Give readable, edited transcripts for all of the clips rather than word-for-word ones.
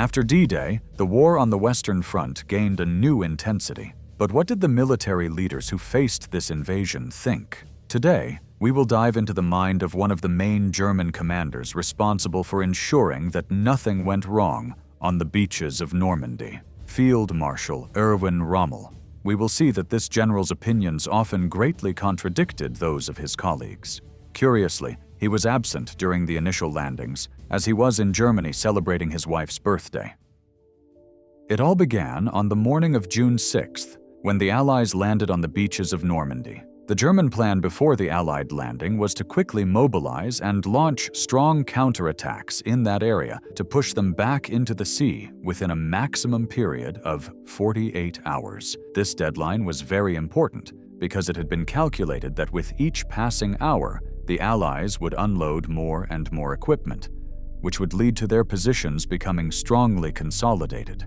After D-Day, the war on the Western Front gained a new intensity. But what did the military leaders who faced this invasion think? Today, we will dive into the mind of one of the main German commanders responsible for ensuring that nothing went wrong on the beaches of Normandy, Field Marshal Erwin Rommel. We will see that this general's opinions often greatly contradicted those of his colleagues. Curiously, he was absent during the initial landings, as he was in Germany celebrating his wife's birthday. It all began on the morning of June 6th, when the Allies landed on the beaches of Normandy. The German plan before the Allied landing was to quickly mobilize and launch strong counterattacks in that area to push them back into the sea within a maximum period of 48 hours. This deadline was very important because it had been calculated that with each passing hour, the Allies would unload more and more equipment, which would lead to their positions becoming strongly consolidated.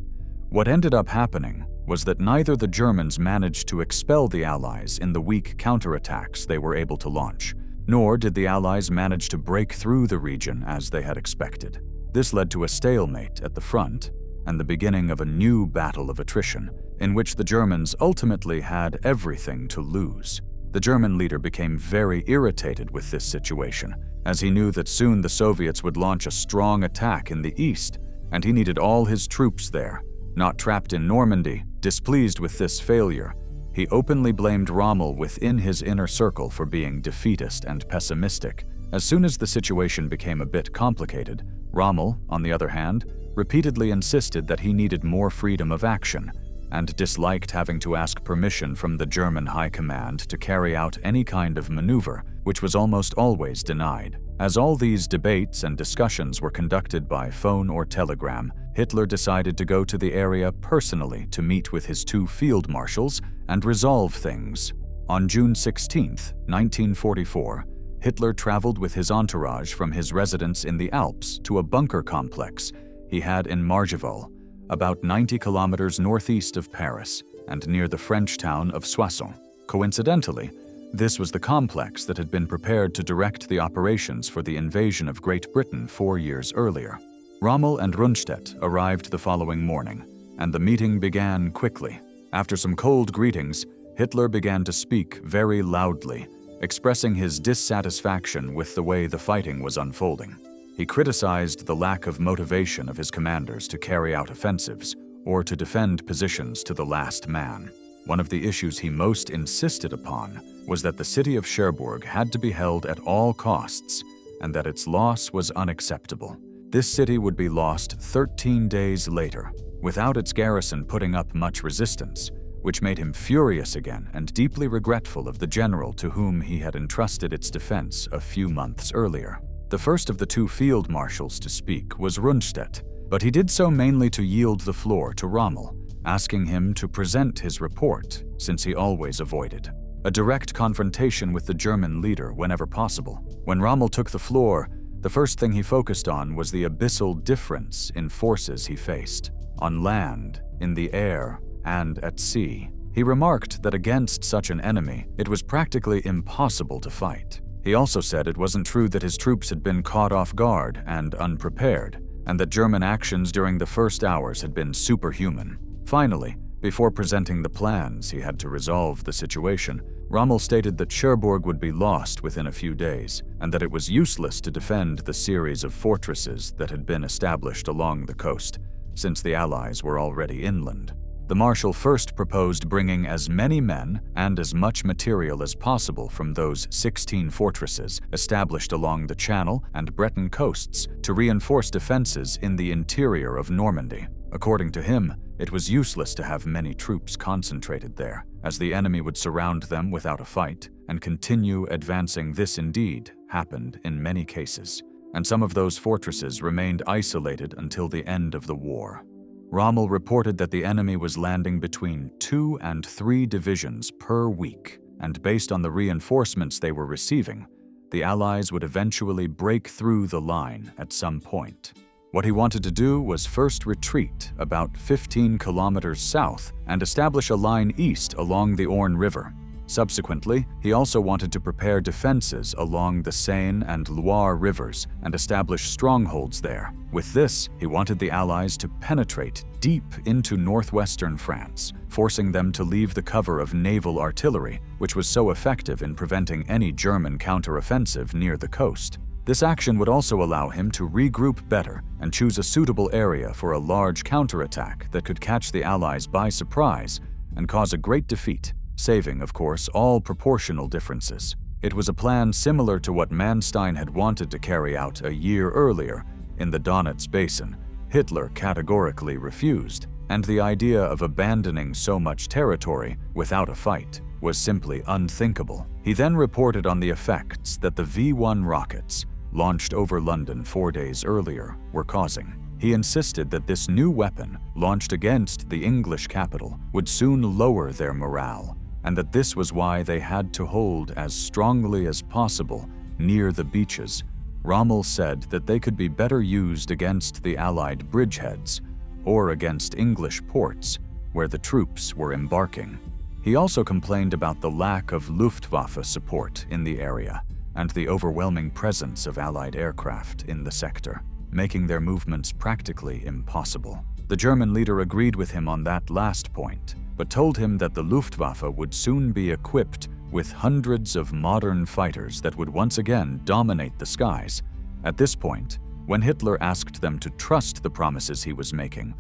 What ended up happening was that neither the Germans managed to expel the Allies in the weak counterattacks they were able to launch, nor did the Allies manage to break through the region as they had expected. This led to a stalemate at the front and the beginning of a new battle of attrition, in which the Germans ultimately had everything to lose. The German leader became very irritated with this situation, as he knew that soon the Soviets would launch a strong attack in the east, and he needed all his troops there. Not trapped in Normandy, displeased with this failure, he openly blamed Rommel within his inner circle for being defeatist and pessimistic. As soon as the situation became a bit complicated, Rommel, on the other hand, repeatedly insisted that he needed more freedom of action and disliked having to ask permission from the German high command to carry out any kind of maneuver, which was almost always denied. As all these debates and discussions were conducted by phone or telegram, Hitler decided to go to the area personally to meet with his two field marshals and resolve things. On June 16, 1944, Hitler traveled with his entourage from his residence in the Alps to a bunker complex he had in Margeval, about 90 kilometers northeast of Paris and near the French town of Soissons. Coincidentally, this was the complex that had been prepared to direct the operations for the invasion of Great Britain 4 years earlier. Rommel and Rundstedt arrived the following morning, and the meeting began quickly. After some cold greetings, Hitler began to speak very loudly, expressing his dissatisfaction with the way the fighting was unfolding. He criticized the lack of motivation of his commanders to carry out offensives or to defend positions to the last man. One of the issues he most insisted upon was that the city of Cherbourg had to be held at all costs and that its loss was unacceptable. This city would be lost 13 days later, without its garrison putting up much resistance, which made him furious again and deeply regretful of the general to whom he had entrusted its defense a few months earlier. The first of the two field marshals to speak was Rundstedt, but he did so mainly to yield the floor to Rommel, asking him to present his report, since he always avoided a direct confrontation with the German leader whenever possible. When Rommel took the floor, the first thing he focused on was the abyssal difference in forces he faced, on land, in the air, and at sea. He remarked that against such an enemy, it was practically impossible to fight. He also said it wasn't true that his troops had been caught off guard and unprepared, and that German actions during the first hours had been superhuman. Finally, before presenting the plans he had to resolve the situation, Rommel stated that Cherbourg would be lost within a few days, and that it was useless to defend the series of fortresses that had been established along the coast, since the Allies were already inland. The Marshal first proposed bringing as many men and as much material as possible from those 16 fortresses established along the Channel and Breton coasts to reinforce defenses in the interior of Normandy. According to him, it was useless to have many troops concentrated there, as the enemy would surround them without a fight and continue advancing. This indeed happened in many cases, and some of those fortresses remained isolated until the end of the war. Rommel reported that the enemy was landing between 2 and 3 divisions per week, and based on the reinforcements they were receiving, the Allies would eventually break through the line at some point. What he wanted to do was first retreat about 15 kilometers south and establish a line east along the Orne River. Subsequently, he also wanted to prepare defenses along the Seine and Loire rivers and establish strongholds there. With this, he wanted the Allies to penetrate deep into northwestern France, forcing them to leave the cover of naval artillery, which was so effective in preventing any German counteroffensive near the coast. This action would also allow him to regroup better and choose a suitable area for a large counterattack that could catch the Allies by surprise and cause a great defeat, saving, of course, all proportional differences. It was a plan similar to what Manstein had wanted to carry out a year earlier in the Donets Basin. Hitler categorically refused, and the idea of abandoning so much territory without a fight was simply unthinkable. He then reported on the effects that the V-1 rockets, launched over London 4 days earlier, were causing. He insisted that this new weapon, launched against the English capital, would soon lower their morale, and that this was why they had to hold as strongly as possible near the beaches. Rommel said that they could be better used against the Allied bridgeheads or against English ports where the troops were embarking. He also complained about the lack of Luftwaffe support in the area and the overwhelming presence of Allied aircraft in the sector, making their movements practically impossible. The German leader agreed with him on that last point, but told him that the Luftwaffe would soon be equipped with hundreds of modern fighters that would once again dominate the skies. At this point, when Hitler asked them to trust the promises he was making,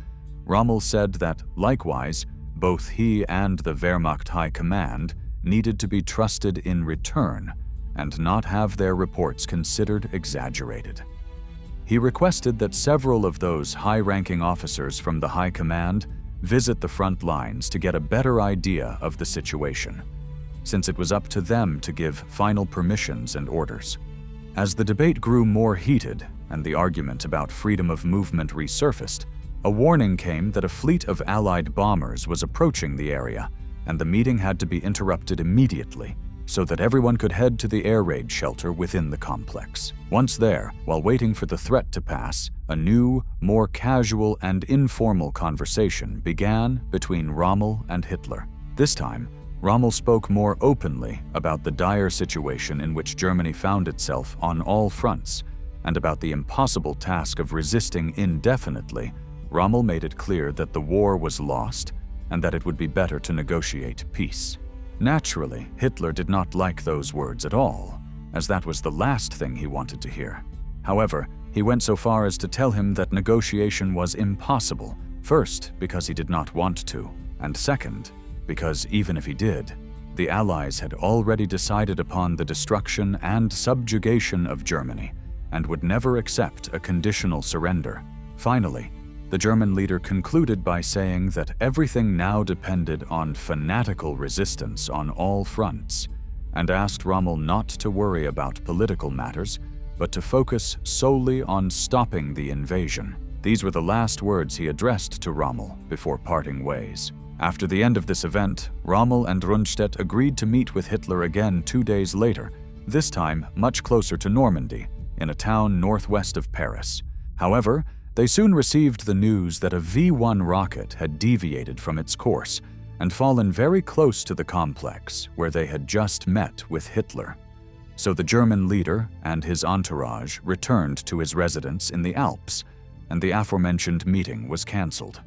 Rommel said that, likewise, both he and the Wehrmacht High Command needed to be trusted in return and not have their reports considered exaggerated. He requested that several of those high-ranking officers from the High Command visit the front lines to get a better idea of the situation, since it was up to them to give final permissions and orders. As the debate grew more heated and the argument about freedom of movement resurfaced, a warning came that a fleet of Allied bombers was approaching the area, and the meeting had to be interrupted immediately so that everyone could head to the air raid shelter within the complex. Once there, while waiting for the threat to pass, a new, more casual and informal conversation began between Rommel and Hitler. This time, Rommel spoke more openly about the dire situation in which Germany found itself on all fronts, and about the impossible task of resisting indefinitely. Rommel made it clear that the war was lost and that it would be better to negotiate peace. Naturally, Hitler did not like those words at all, as that was the last thing he wanted to hear. However, he went so far as to tell him that negotiation was impossible, first because he did not want to, and second, because even if he did, the Allies had already decided upon the destruction and subjugation of Germany and would never accept a conditional surrender. Finally, the German leader concluded by saying that everything now depended on fanatical resistance on all fronts, and asked Rommel not to worry about political matters, but to focus solely on stopping the invasion. These were the last words he addressed to Rommel before parting ways. After the end of this event, Rommel and Rundstedt agreed to meet with Hitler again 2 days later, this time much closer to Normandy, in a town northwest of Paris. However, they soon received the news that a V-1 rocket had deviated from its course and fallen very close to the complex where they had just met with Hitler. So the German leader and his entourage returned to his residence in the Alps, and the aforementioned meeting was cancelled.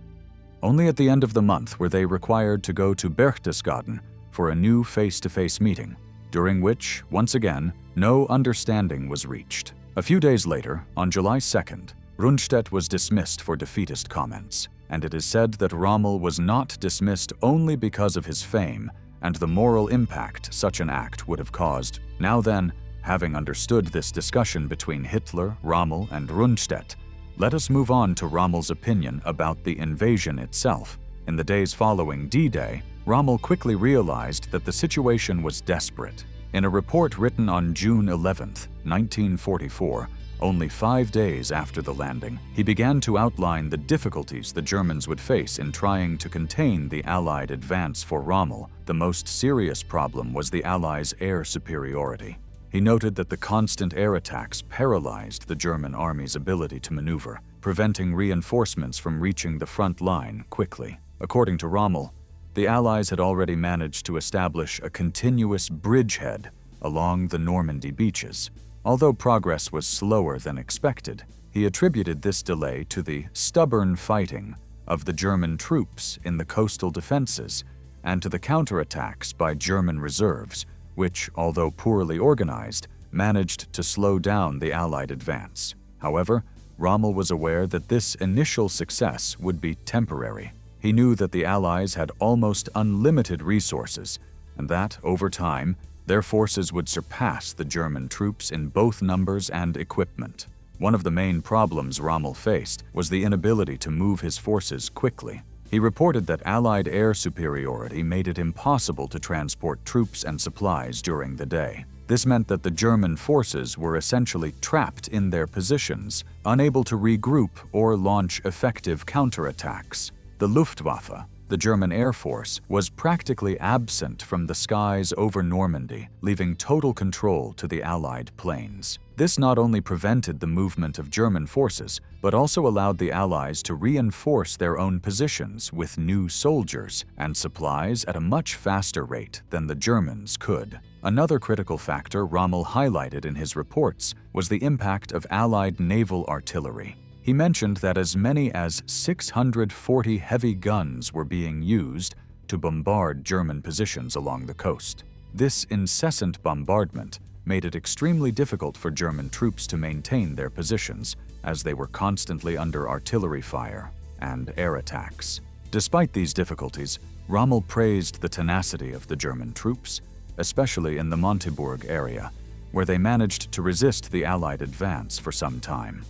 Only at the end of the month were they required to go to Berchtesgaden for a new face-to-face meeting, during which, once again, no understanding was reached. A few days later, on July 2nd, Rundstedt was dismissed for defeatist comments, and it is said that Rommel was not dismissed only because of his fame and the moral impact such an act would have caused. Now then, having understood this discussion between Hitler, Rommel, and Rundstedt, let us move on to Rommel's opinion about the invasion itself. In the days following D-Day, Rommel quickly realized that the situation was desperate. In a report written on June 11, 1944, only 5 days after the landing, he began to outline the difficulties the Germans would face in trying to contain the Allied advance. For Rommel, the most serious problem was the Allies' air superiority. He noted that the constant air attacks paralyzed the German army's ability to maneuver, preventing reinforcements from reaching the front line quickly. According to Rommel, The Allies had already managed to establish a continuous bridgehead along the Normandy beaches. Although progress was slower than expected, he attributed this delay to the stubborn fighting of the German troops in the coastal defenses and to the counterattacks by German reserves, which, although poorly organized, managed to slow down the Allied advance. However, Rommel was aware that this initial success would be temporary. He knew that the Allies had almost unlimited resources, and that, over time, their forces would surpass the German troops in both numbers and equipment. One of the main problems Rommel faced was the inability to move his forces quickly. He reported that Allied air superiority made it impossible to transport troops and supplies during the day. This meant that the German forces were essentially trapped in their positions, unable to regroup or launch effective counterattacks. The Luftwaffe, the German Air Force, was practically absent from the skies over Normandy, leaving total control to the Allied planes. This not only prevented the movement of German forces, but also allowed the Allies to reinforce their own positions with new soldiers and supplies at a much faster rate than the Germans could. Another critical factor Rommel highlighted in his reports was the impact of Allied naval artillery. He mentioned that as many as 640 heavy guns were being used to bombard German positions along the coast. This incessant bombardment made it extremely difficult for German troops to maintain their positions, as they were constantly under artillery fire and air attacks. Despite these difficulties, Rommel praised the tenacity of the German troops, especially in the Montabaur area, where they managed to resist the Allied advance for some time.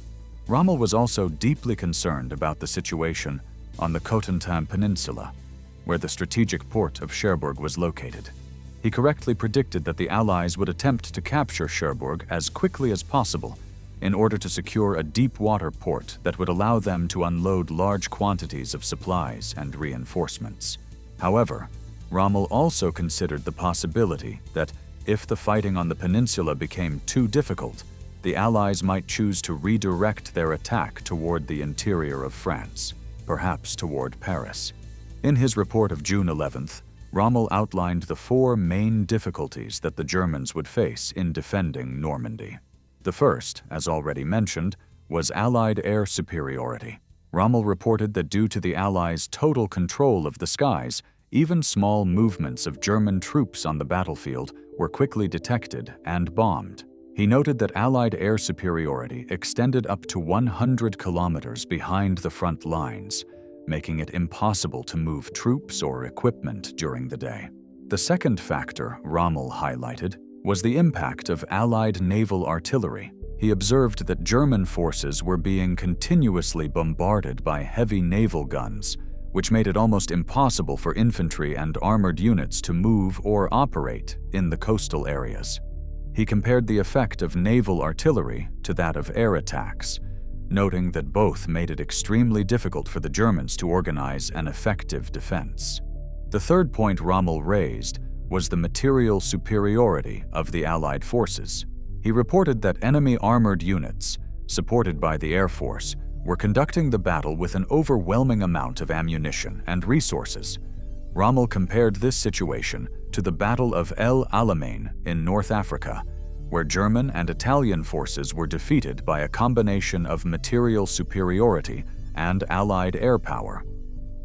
Rommel was also deeply concerned about the situation on the Cotentin Peninsula, where the strategic port of Cherbourg was located. He correctly predicted that the Allies would attempt to capture Cherbourg as quickly as possible in order to secure a deep-water port that would allow them to unload large quantities of supplies and reinforcements. However, Rommel also considered the possibility that if the fighting on the peninsula became too difficult, the Allies might choose to redirect their attack toward the interior of France, perhaps toward Paris. In his report of June 11th, Rommel outlined the four main difficulties that the Germans would face in defending Normandy. The first, as already mentioned, was Allied air superiority. Rommel reported that due to the Allies' total control of the skies, even small movements of German troops on the battlefield were quickly detected and bombed. He noted that Allied air superiority extended up to 100 kilometers behind the front lines, making it impossible to move troops or equipment during the day. The second factor Rommel highlighted was the impact of Allied naval artillery. He observed that German forces were being continuously bombarded by heavy naval guns, which made it almost impossible for infantry and armored units to move or operate in the coastal areas. He compared the effect of naval artillery to that of air attacks, noting that both made it extremely difficult for the Germans to organize an effective defense. The third point Rommel raised was the material superiority of the Allied forces. He reported that enemy armored units, supported by the Air Force, were conducting the battle with an overwhelming amount of ammunition and resources. Rommel compared this situation to the Battle of El Alamein in North Africa, where German and Italian forces were defeated by a combination of material superiority and Allied air power.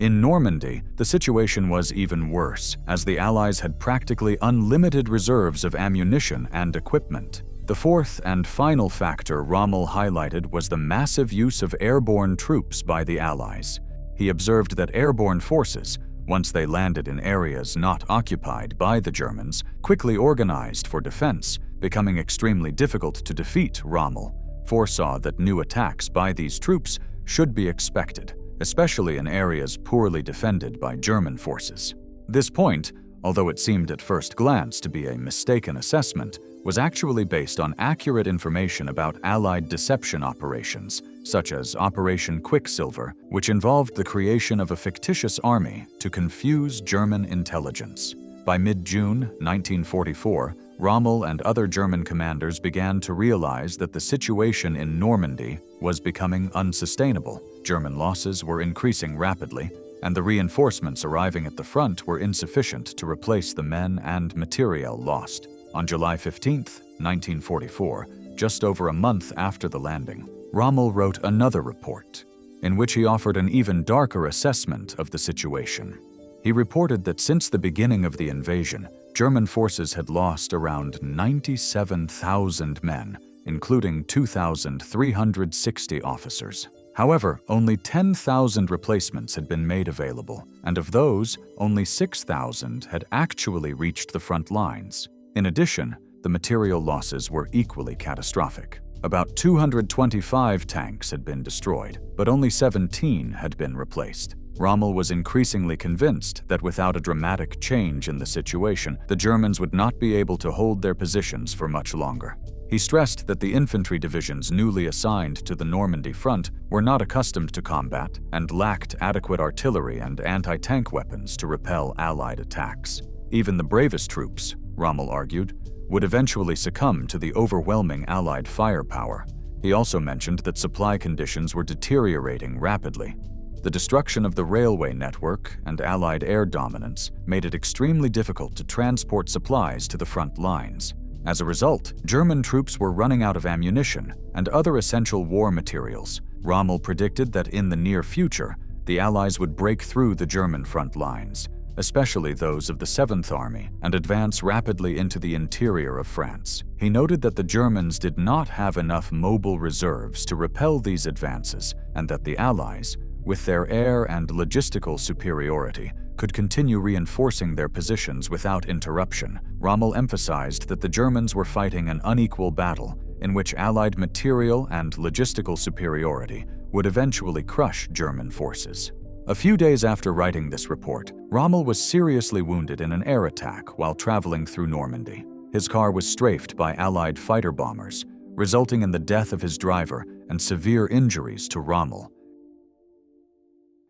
In Normandy, the situation was even worse, as the Allies had practically unlimited reserves of ammunition and equipment. The fourth and final factor Rommel highlighted was the massive use of airborne troops by the Allies. He observed that airborne forces, once they landed in areas not occupied by the Germans, quickly organized for defense, becoming extremely difficult to defeat. Rommel foresaw that new attacks by these troops should be expected, especially in areas poorly defended by German forces. This point, although it seemed at first glance to be a mistaken assessment, was actually based on accurate information about Allied deception operations, such as Operation Quicksilver, which involved the creation of a fictitious army to confuse German intelligence. By mid-June 1944, Rommel and other German commanders began to realize that the situation in Normandy was becoming unsustainable. German losses were increasing rapidly, and the reinforcements arriving at the front were insufficient to replace the men and materiel lost. On July 15, 1944, just over a month after the landing, Rommel wrote another report, in which he offered an even darker assessment of the situation. He reported that since the beginning of the invasion, German forces had lost around 97,000 men, including 2,360 officers. However, only 10,000 replacements had been made available, and of those, only 6,000 had actually reached the front lines. In addition, the material losses were equally catastrophic. About 225 tanks had been destroyed, but only 17 had been replaced. Rommel was increasingly convinced that without a dramatic change in the situation, the Germans would not be able to hold their positions for much longer. He stressed that the infantry divisions newly assigned to the Normandy front were not accustomed to combat and lacked adequate artillery and anti-tank weapons to repel Allied attacks. Even the bravest troops, Rommel argued, would eventually succumb to the overwhelming Allied firepower. He also mentioned that supply conditions were deteriorating rapidly. The destruction of the railway network and Allied air dominance made it extremely difficult to transport supplies to the front lines. As a result, German troops were running out of ammunition and other essential war materials. Rommel predicted that in the near future, the Allies would break through the German front lines, especially those of the 7th Army, and advance rapidly into the interior of France. He noted that the Germans did not have enough mobile reserves to repel these advances, and that the Allies, with their air and logistical superiority, could continue reinforcing their positions without interruption. Rommel emphasized that the Germans were fighting an unequal battle in which Allied material and logistical superiority would eventually crush German forces. A few days after writing this report, Rommel was seriously wounded in an air attack while traveling through Normandy. His car was strafed by Allied fighter bombers, resulting in the death of his driver and severe injuries to Rommel.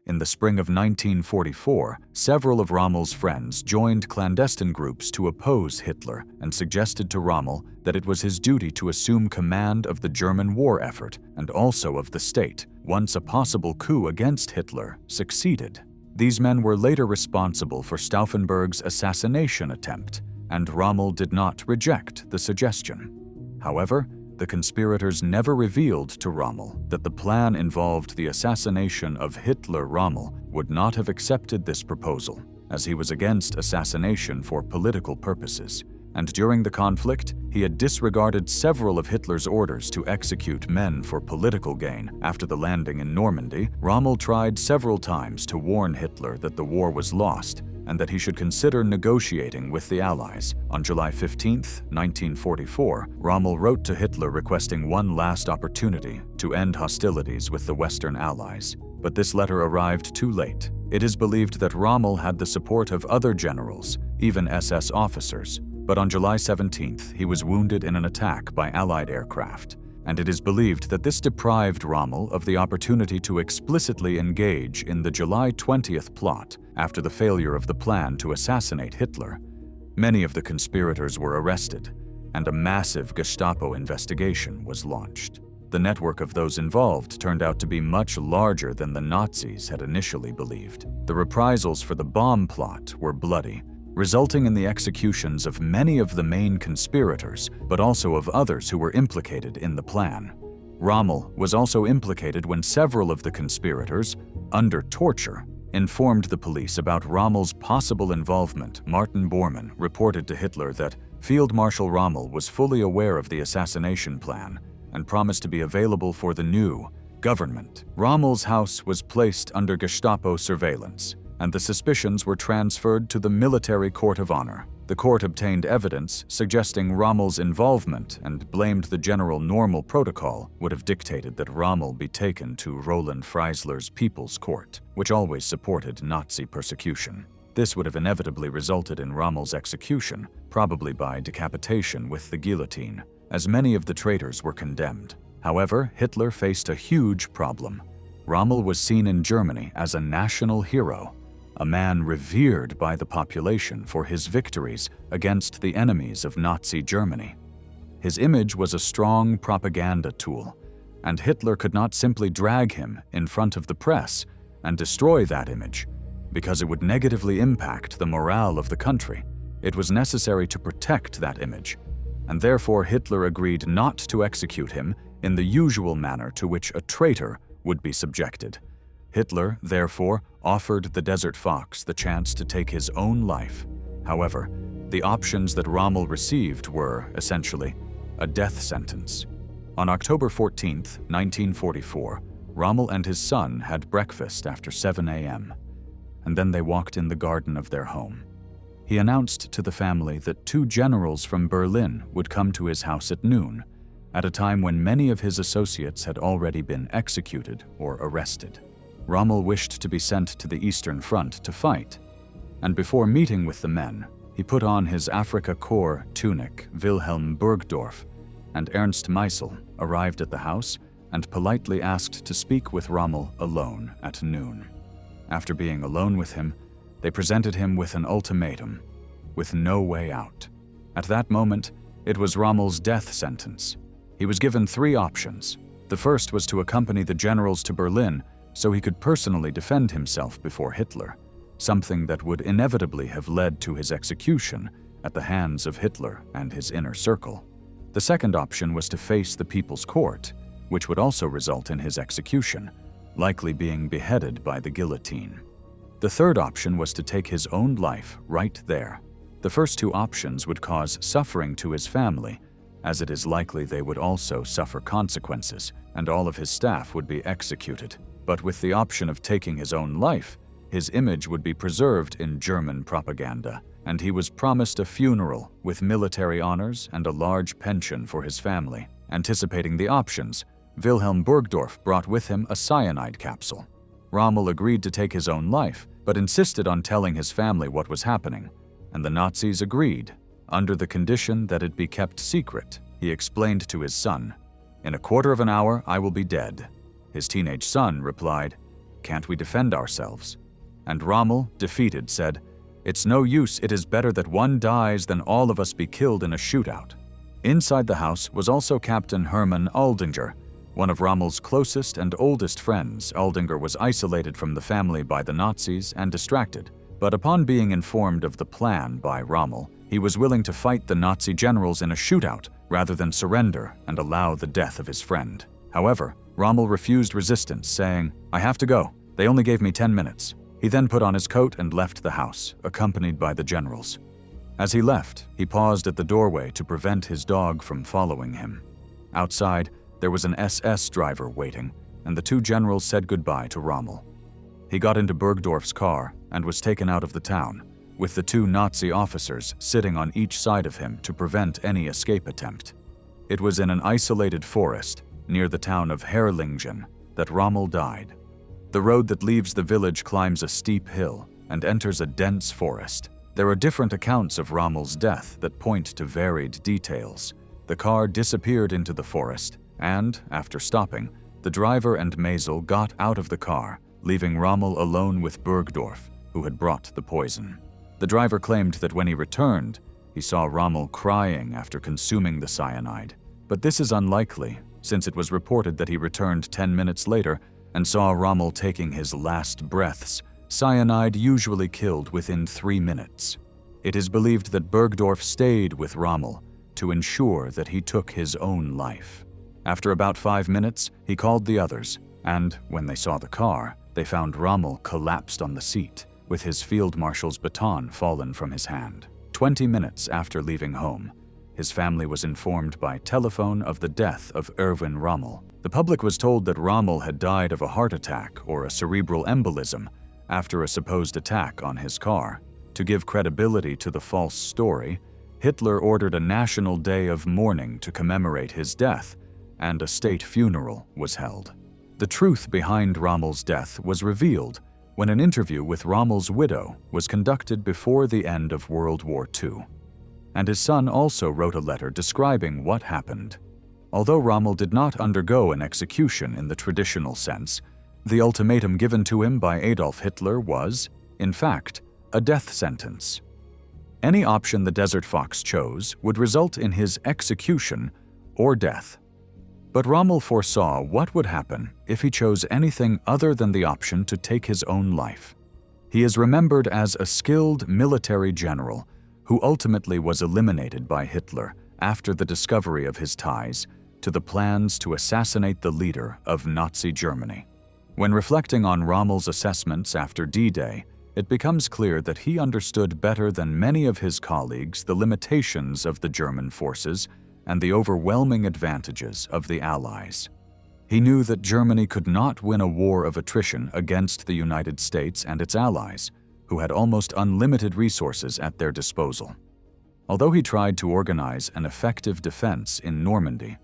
In the spring of 1944, several of Rommel's friends joined clandestine groups to oppose Hitler and suggested to Rommel that it was his duty to assume command of the German war effort and also of the state once a possible coup against Hitler succeeded. These men were later responsible for Stauffenberg's assassination attempt, and Rommel did not reject the suggestion. However, the conspirators never revealed to Rommel that the plan involved the assassination of Hitler. Rommel would not have accepted this proposal, as he was against assassination for political purposes, and during the conflict, he had disregarded several of Hitler's orders to execute men for political gain. After the landing in Normandy, Rommel tried several times to warn Hitler that the war was lost and that he should consider negotiating with the Allies. On July 15, 1944, Rommel wrote to Hitler requesting one last opportunity to end hostilities with the Western Allies, but this letter arrived too late. It is believed that Rommel had the support of other generals, even SS officers, but on July 17th, he was wounded in an attack by Allied aircraft, and it is believed that this deprived Rommel of the opportunity to explicitly engage in the July 20th plot after the failure of the plan to assassinate Hitler. Many of the conspirators were arrested, and a massive Gestapo investigation was launched. The network of those involved turned out to be much larger than the Nazis had initially believed. The reprisals for the bomb plot were bloody, resulting in the executions of many of the main conspirators, but also of others who were implicated in the plan. Rommel was also implicated when several of the conspirators, under torture, informed the police about Rommel's possible involvement. Martin Bormann reported to Hitler that Field Marshal Rommel was fully aware of the assassination plan and promised to be available for the new government. Rommel's house was placed under Gestapo surveillance, and the suspicions were transferred to the Military Court of Honor. The court obtained evidence suggesting Rommel's involvement and blamed the General Normal Protocol would have dictated that Rommel be taken to Roland Freisler's People's Court, which always supported Nazi persecution. This would have inevitably resulted in Rommel's execution, probably by decapitation with the guillotine, as many of the traitors were condemned. However, Hitler faced a huge problem. Rommel was seen in Germany as a national hero, a man revered by the population for his victories against the enemies of Nazi Germany. His image was a strong propaganda tool, and Hitler could not simply drag him in front of the press and destroy that image. because it would negatively impact the morale of the country. It was necessary to protect that image, and therefore Hitler agreed not to execute him in the usual manner to which a traitor would be subjected. Hitler, therefore, offered the Desert Fox the chance to take his own life. However, the options that Rommel received were, essentially, a death sentence. On October 14, 1944, Rommel and his son had breakfast after 7 a.m., and then they walked in the garden of their home. He announced to the family that 2 generals from Berlin would come to his house at noon, at a time when many of his associates had already been executed or arrested. Rommel wished to be sent to the Eastern Front to fight, and before meeting with the men, he put on his Afrika Korps tunic. Wilhelm Burgdorf and Ernst Meisel arrived at the house and politely asked to speak with Rommel alone at noon. After being alone with him, they presented him with an ultimatum, with no way out. At that moment, it was Rommel's death sentence. He was given 3 options. The first was to accompany the generals to Berlin so he could personally defend himself before Hitler, something that would inevitably have led to his execution at the hands of Hitler and his inner circle. The second option was to face the People's Court, which would also result in his execution, likely being beheaded by the guillotine. The third option was to take his own life right there. The first 2 options would cause suffering to his family, as it is likely they would also suffer consequences, and all of his staff would be executed. But with the option of taking his own life, his image would be preserved in German propaganda, and he was promised a funeral with military honors and a large pension for his family. Anticipating the options, Wilhelm Burgdorf brought with him a cyanide capsule. Rommel agreed to take his own life, but insisted on telling his family what was happening, and the Nazis agreed, under the condition that it be kept secret. He explained to his son, "In a quarter of an hour, I will be dead." His teenage son replied, "Can't we defend ourselves?" And Rommel, defeated, said, "It's no use, it is better that one dies than all of us be killed in a shootout." Inside the house was also Captain Hermann Aldinger, one of Rommel's closest and oldest friends. Aldinger was isolated from the family by the Nazis and distracted, but upon being informed of the plan by Rommel, he was willing to fight the Nazi generals in a shootout rather than surrender and allow the death of his friend. However, Rommel refused resistance, saying, "I have to go. They only gave me 10 minutes. He then put on his coat and left the house, accompanied by the generals. As he left, he paused at the doorway to prevent his dog from following him. Outside, there was an SS driver waiting, and the 2 generals said goodbye to Rommel. He got into Burgdorf's car and was taken out of the town, with the 2 Nazi officers sitting on each side of him to prevent any escape attempt. It was in an isolated forest near the town of Herrlingen that Rommel died. The road that leaves the village climbs a steep hill and enters a dense forest. There are different accounts of Rommel's death that point to varied details. The car disappeared into the forest, and, after stopping, the driver and Maisel got out of the car, leaving Rommel alone with Burgdorf, who had brought the poison. The driver claimed that when he returned, he saw Rommel crying after consuming the cyanide. But this is unlikely, since it was reported that he returned 10 minutes later and saw Rommel taking his last breaths. Cyanide usually killed within 3 minutes. It is believed that Burgdorf stayed with Rommel to ensure that he took his own life. After about 5 minutes, he called the others, and when they saw the car, they found Rommel collapsed on the seat, with his field marshal's baton fallen from his hand. 20 minutes after leaving home, his family was informed by telephone of the death of Erwin Rommel. The public was told that Rommel had died of a heart attack or a cerebral embolism after a supposed attack on his car. To give credibility to the false story, Hitler ordered a national day of mourning to commemorate his death, and a state funeral was held. The truth behind Rommel's death was revealed when an interview with Rommel's widow was conducted before the end of World War II. And his son also wrote a letter describing what happened. Although Rommel did not undergo an execution in the traditional sense, the ultimatum given to him by Adolf Hitler was, in fact, a death sentence. Any option the Desert Fox chose would result in his execution or death. But Rommel foresaw what would happen if he chose anything other than the option to take his own life. He is remembered as a skilled military general who ultimately was eliminated by Hitler after the discovery of his ties to the plans to assassinate the leader of Nazi Germany. When reflecting on Rommel's assessments after D-Day, it becomes clear that he understood better than many of his colleagues the limitations of the German forces and the overwhelming advantages of the Allies. He knew that Germany could not win a war of attrition against the United States and its allies, who had almost unlimited resources at their disposal. Although he tried to organize an effective defense in Normandy,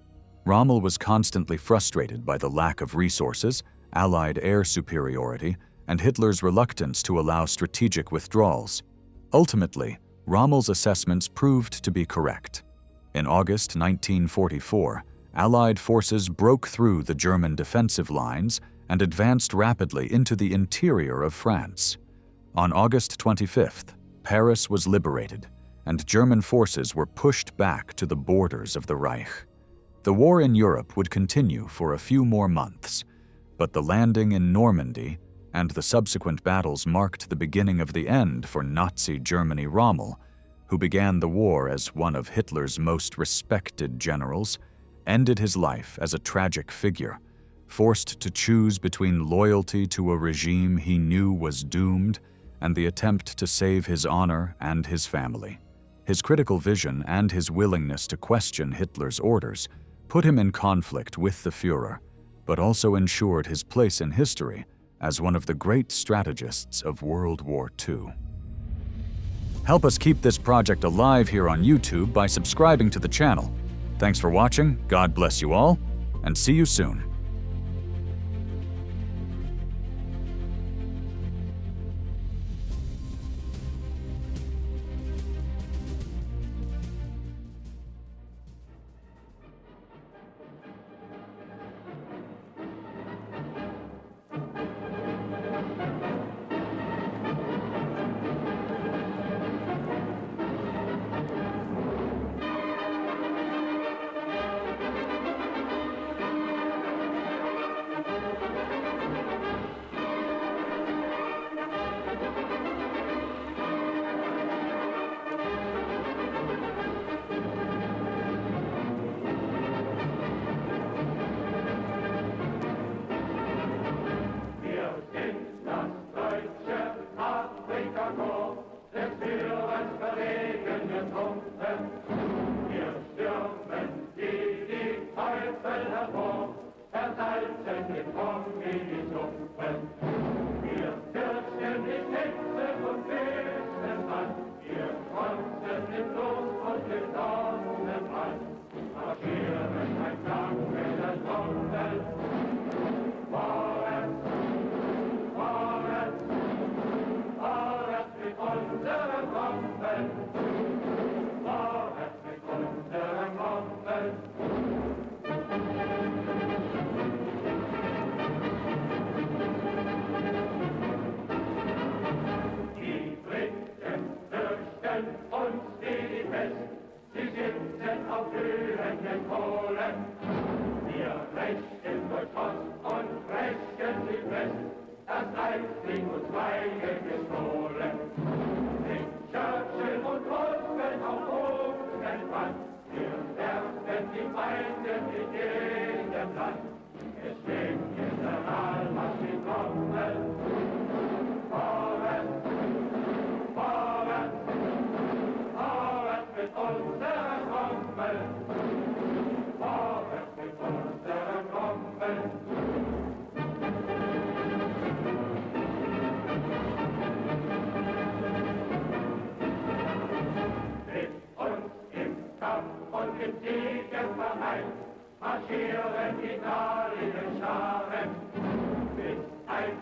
Rommel was constantly frustrated by the lack of resources, Allied air superiority, and Hitler's reluctance to allow strategic withdrawals. Ultimately, Rommel's assessments proved to be correct. In August 1944, Allied forces broke through the German defensive lines and advanced rapidly into the interior of France. On August 25th, Paris was liberated, and German forces were pushed back to the borders of the Reich. The war in Europe would continue for a few more months, but the landing in Normandy and the subsequent battles marked the beginning of the end for Nazi Germany. Rommel, who began the war as one of Hitler's most respected generals, ended his life as a tragic figure, forced to choose between loyalty to a regime he knew was doomed and the attempt to save his honor and his family. His critical vision and his willingness to question Hitler's orders put him in conflict with the Führer, but also ensured his place in history as one of the great strategists of World War II. Help us keep this project alive here on YouTube by subscribing to the channel. Thanks for watching, God bless you all, and see you soon. Marschieren Italien Scharen bis ein